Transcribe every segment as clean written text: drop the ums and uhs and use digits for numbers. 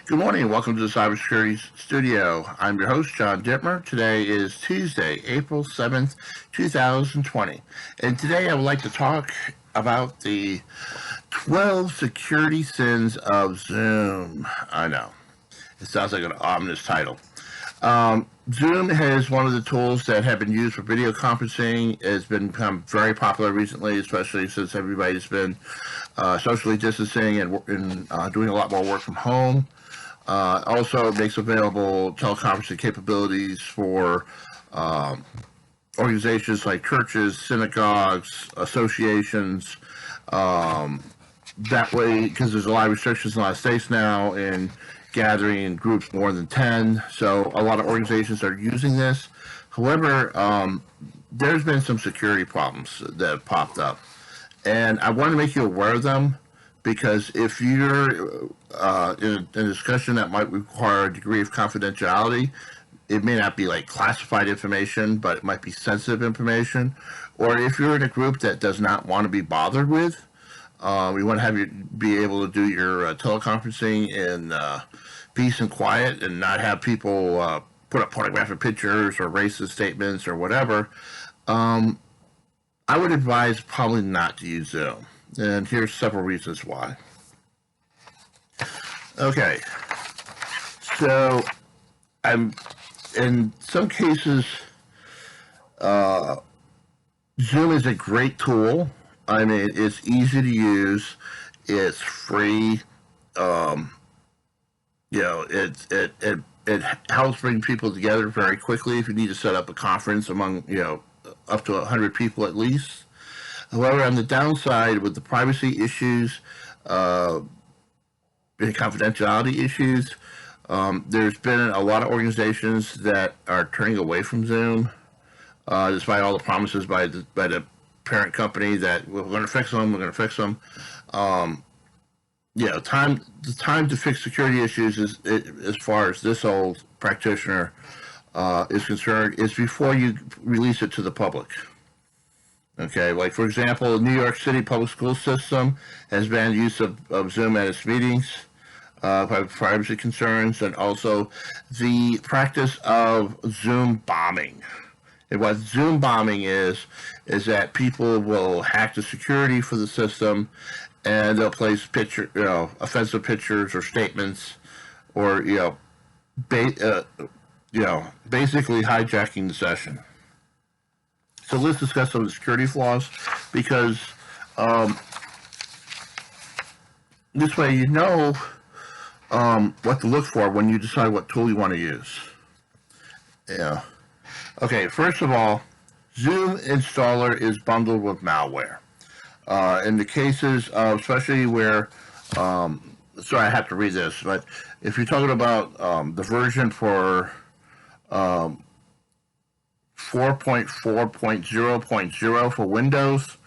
Good morning and welcome to the Cybersecurity Studio. I'm your host, John Dittmer. Today is Tuesday, April 7th, 2020. And today I would like to talk about the 12 security sins of Zoom. I know, it sounds like an ominous title. Zoom is one of the tools that have been used for video conferencing. It's become very popular recently, especially since everybody's been socially distancing and doing a lot more work from home. Also, it makes available teleconferencing capabilities for organizations like churches, synagogues, associations. That way, because there's a lot of restrictions in a lot of states now, and gathering in groups more than 10. So a lot of organizations are using this. However, there's been some security problems that have popped up. And I want to make you aware of them, because if you're in a discussion that might require a degree of confidentiality, it may not be like classified information, but it might be sensitive information. Or if you're in a group that does not want to be bothered with, we want to have you be able to do your teleconferencing in peace and quiet, and not have people put up pornographic pictures or racist statements or whatever. I would advise probably not to use Zoom. And here's several reasons why. Okay, so in some cases, Zoom is a great tool. I mean, it's easy to use. It's free. It helps bring people together very quickly if you need to set up a conference among, up to 100 people at least. However, on the downside, with the privacy issues, and confidentiality issues, there's been a lot of organizations that are turning away from Zoom, despite all the promises by the parent company that we're going to fix them. The time to fix security issues as far as this old practitioner is concerned, is before you release it to the public. Okay, like for example, the New York City public school system has banned use of Zoom at its meetings by privacy concerns, and also the practice of Zoom bombing. And what Zoom bombing is that people will hack the security for the system, and they'll place offensive pictures or statements, or basically hijacking the session. So let's discuss some of the security flaws, because this way you know what to look for when you decide what tool you want to use. Yeah. Okay, first of all, Zoom installer is bundled with malware. In the cases of, especially where, sorry, I have to read this, but if you're talking about the version for 4.4.0.0 for Windows,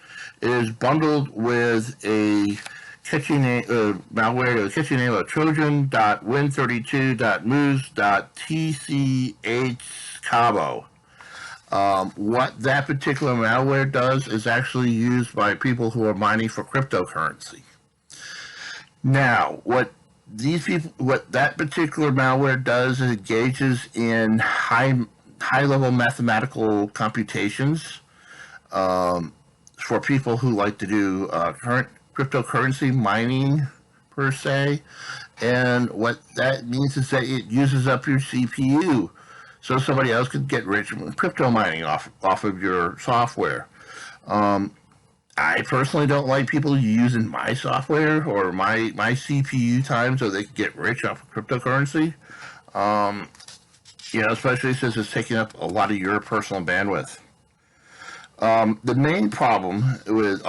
is bundled with a catchy name, malware, the catchy name of trojan.win32.moose.tchcabo. What that particular malware does is actually used by people who are mining for cryptocurrency. Now, what that particular malware does is engages in high-level mathematical computations for people who like to do current cryptocurrency mining, per se. And what that means is that it uses up your CPU, so somebody else could get rich from crypto mining off of your software. I personally don't like people using my software or my CPU time so they can get rich off of cryptocurrency. Especially since it's taking up a lot of your personal bandwidth. The main problem with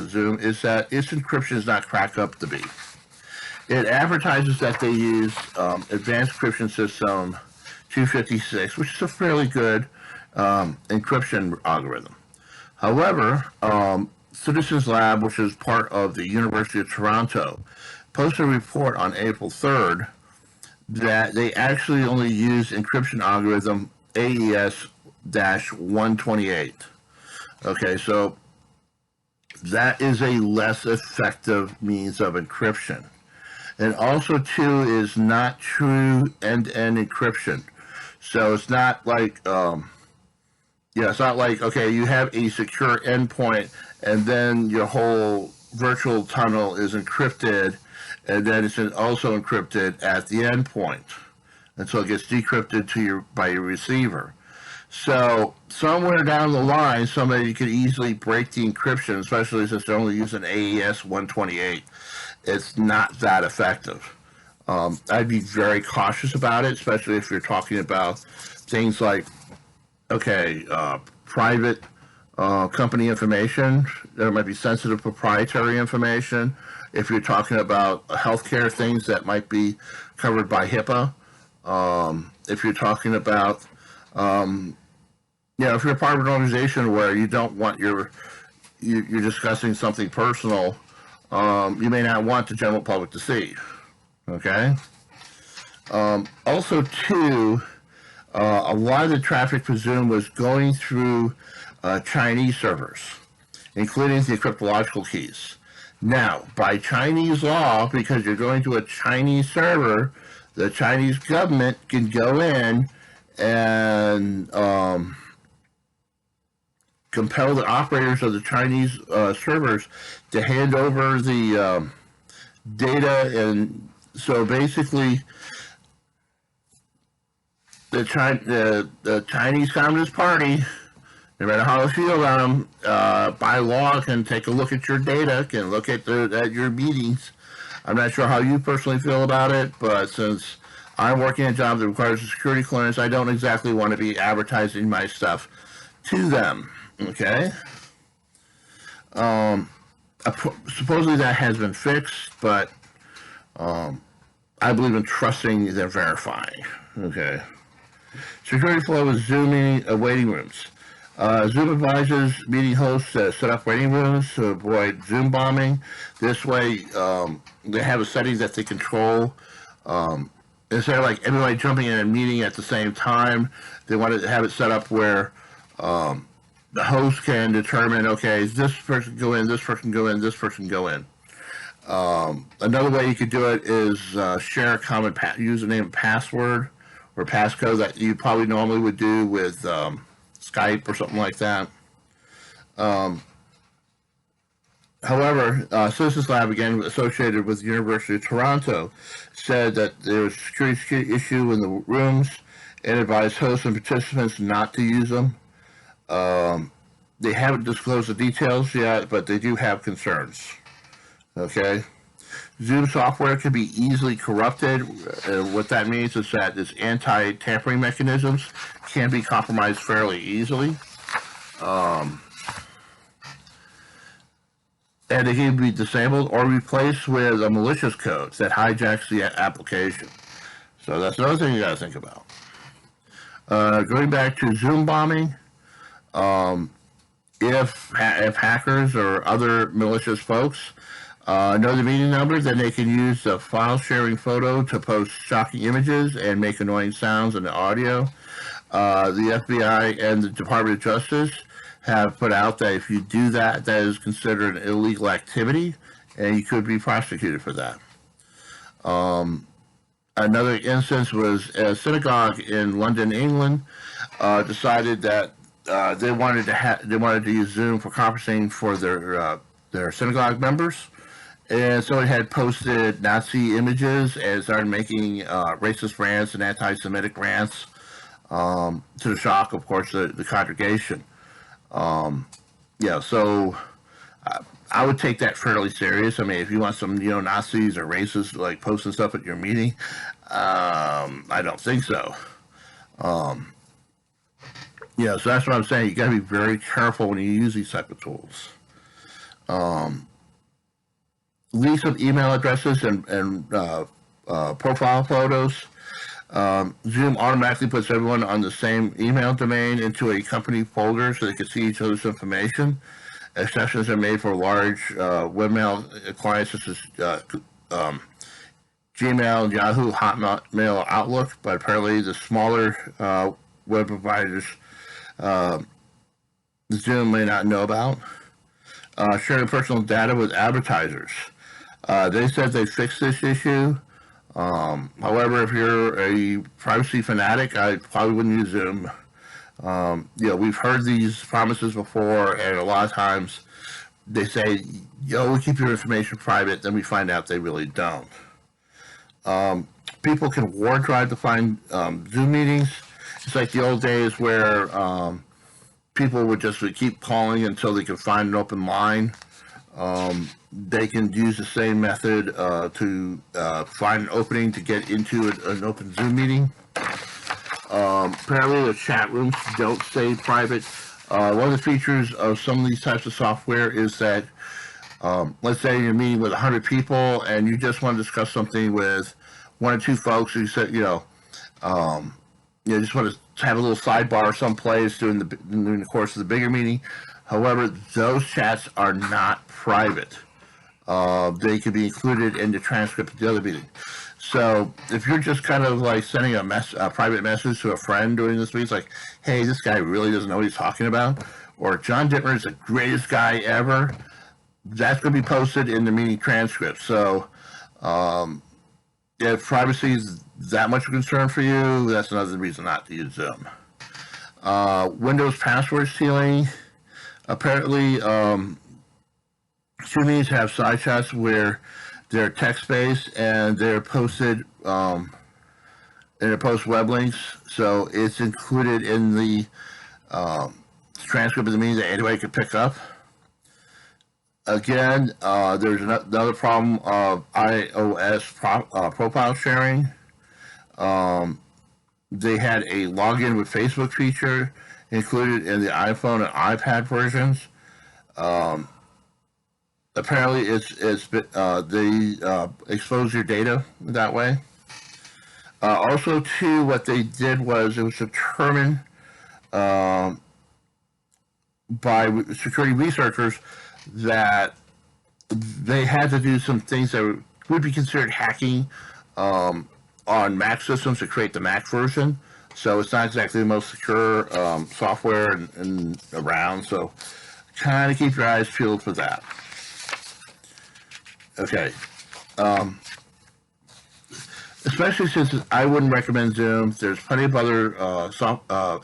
Zoom is that its encryption is not cracked up to be. It advertises that they use Advanced Encryption System 256, which is a fairly good encryption algorithm. However, Citizens Lab, which is part of the University of Toronto, posted a report on April 3rd that they actually only use encryption algorithm AES-128. Okay, so that is a less effective means of encryption. And also, too, is not true end-to-end encryption. So it's not like, it's not like, okay, you have a secure endpoint and then your whole virtual tunnel is encrypted, and then it's also encrypted at the endpoint. And so it gets decrypted by your receiver. So somewhere down the line, somebody could easily break the encryption, especially since they're only using AES 128. It's not that effective. I'd be very cautious about it, especially if you're talking about things like, okay, private company information. There might be sensitive proprietary information. If you're talking about healthcare things that might be covered by HIPAA. If you're talking about, if you're part of an organization where you don't want you're discussing something personal, you may not want the general public to see. Okay. Also, too, a lot of the traffic for Zoom was going through Chinese servers, including the cryptological keys. Now, by Chinese law, because you're going to a Chinese server, the Chinese government can go in and compel the operators of the Chinese servers to hand over the data. And so basically, the Chinese Communist Party, no matter how they feel about them, by law can take a look at your data, can look at your meetings. I'm not sure how you personally feel about it, but since I'm working a job that requires a security clearance, I don't exactly want to be advertising my stuff to them. Okay? Supposedly that has been fixed, but I believe in trusting than verifying. Okay? Security flow is Zoom waiting rooms. Zoom advises meeting hosts to set up waiting rooms to avoid Zoom bombing. This way, they have a setting that they control. Instead of like everybody jumping in a meeting at the same time, they want to have it set up where the host can determine, okay, this person go in, this person go in, this person go in. Another way you could do it is share a common username and password or passcode that you probably normally would do with Skype or something like that. However, Citizens Lab, again associated with the University of Toronto, said that there was a security issue in the rooms and advised hosts and participants not to use them. They haven't disclosed the details yet, but they do have concerns. Okay? Zoom software can be easily corrupted. What that means is that its anti-tampering mechanisms can be compromised fairly easily. And it can be disabled or replaced with a malicious code that hijacks the application. So that's another thing you got to think about. Going back to Zoom bombing, if hackers or other malicious folks know the meeting number, then they can use the file sharing photo to post shocking images and make annoying sounds in the audio. The FBI and the Department of Justice have put out that if you do that, that is considered an illegal activity, and you could be prosecuted for that. Another instance was a synagogue in London, England, decided that they wanted to use Zoom for conferencing for their synagogue members, and so it had posted Nazi images and started making racist rants and anti-Semitic rants, to the shock, of course, the congregation. So I would take that fairly serious. I mean, if you want some neo-Nazis or racists like posting stuff at your meeting, I don't think so. So that's what I'm saying. You got to be very careful when you use these type of tools. Leaks of email addresses and profile photos. Zoom automatically puts everyone on the same email domain into a company folder so they can see each other's information. Exceptions are made for large webmail clients such as Gmail, Yahoo, Hotmail, Outlook, but apparently the smaller web providers Zoom may not know about. Sharing personal data with advertisers. They said they fixed this issue. However, if you're a privacy fanatic, I probably wouldn't use Zoom. We've heard these promises before, and a lot of times they say, we'll keep your information private, then we find out they really don't. People can war drive to find Zoom meetings. It's like the old days where people would just keep calling until they could find an open line. They can use the same method to find an opening to get into an open Zoom meeting. Apparently, the chat rooms don't stay private. One of the features of some of these types of software is that, let's say you're meeting with 100 people and you just want to discuss something with one or two folks. You said, you just want to have a little sidebar someplace during the course of the bigger meeting. However, those chats are not private. They could be included in the transcript of the other meeting. So if you're just kind of like sending a private message to a friend during this meeting, it's like, hey, this guy really doesn't know what he's talking about, or John Dittmer is the greatest guy ever, that's going to be posted in the meeting transcript. So if privacy is that much of a concern for you, that's another reason not to use Zoom. Windows password stealing. Apparently, Zoom meetings have side chats where they're text-based and they're posted and they're post web links, so it's included in the transcript of the meeting that anybody could pick up. Again, there's another problem of iOS profile sharing. They had a login with Facebook feature included in the iPhone and iPad versions. Apparently, they expose your data that way. Also, too, what they did was it was determined by security researchers that they had to do some things that would be considered hacking on Mac systems to create the Mac version. So it's not exactly the most secure software and around. So kind of keep your eyes peeled for that. Okay. Especially since I wouldn't recommend Zoom. There's plenty of other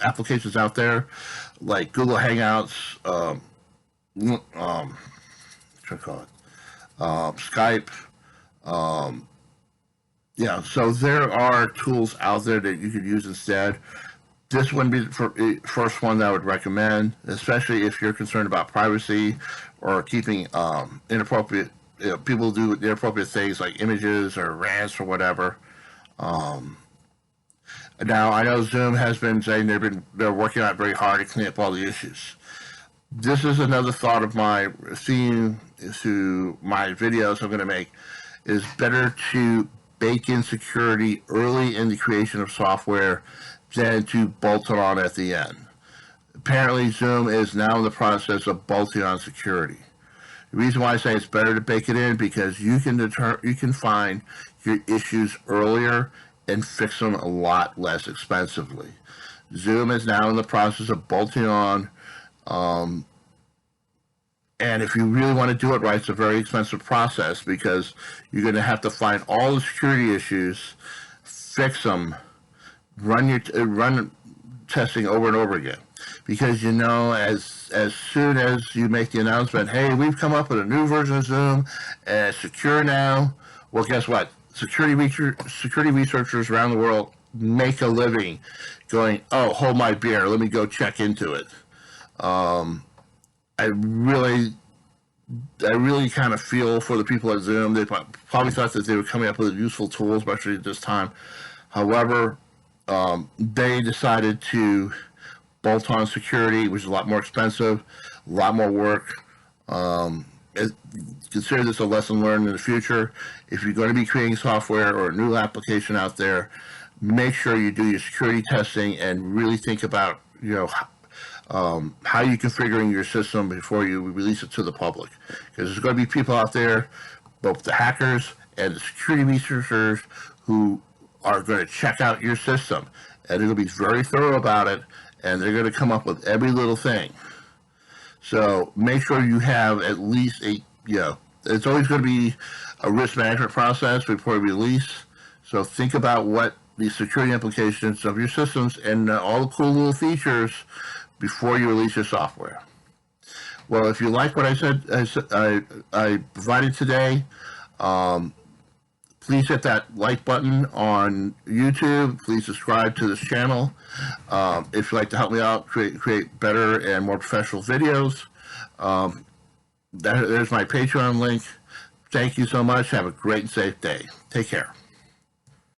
applications out there, like Google Hangouts, Skype. So there are tools out there that you could use instead. This wouldn't be the first one that I would recommend, especially if you're concerned about privacy or keeping inappropriate. People do inappropriate things like images or rants or whatever. Now I know Zoom has been saying they're working on it very hard to clean up all the issues. This is another thought of my seeing through my videos I'm going to make. Is better to bake in security early in the creation of software than to bolt it on at the end. Apparently, Zoom is now in the process of bolting on security. The reason why I say it's better to bake it in because you can find your issues earlier and fix them a lot less expensively. Zoom is now in the process of bolting on, and if you really want to do it right, it's a very expensive process because you're going to have to find all the security issues, fix them, run testing over and over again. Because as soon as you make the announcement, hey, we've come up with a new version of Zoom and it's secure now, well, guess what? Security researchers around the world make a living going, oh, hold my beer, let me go check into it. I really kind of feel for the people at Zoom. They probably thought that they were coming up with a useful tool, especially at this time. However, they decided to bolt on security, which is a lot more expensive, a lot more work. Consider this a lesson learned in the future. If you're going to be creating software or a new application out there, make sure you do your security testing and really think about, how you're configuring your system before you release it to the public. Because there's going to be people out there, both the hackers and the security researchers, who are going to check out your system. And they're going to be very thorough about it, and they're going to come up with every little thing. So make sure you have at least it's always going to be a risk management process before release. So think about what the security implications of your systems and all the cool little features before you release your software. Well, if you like what I said, I provided today, please hit that like button on YouTube. Please subscribe to this channel. If you'd like to help me out, create better and more professional videos, there's my Patreon link. Thank you so much. Have a great and safe day. Take care.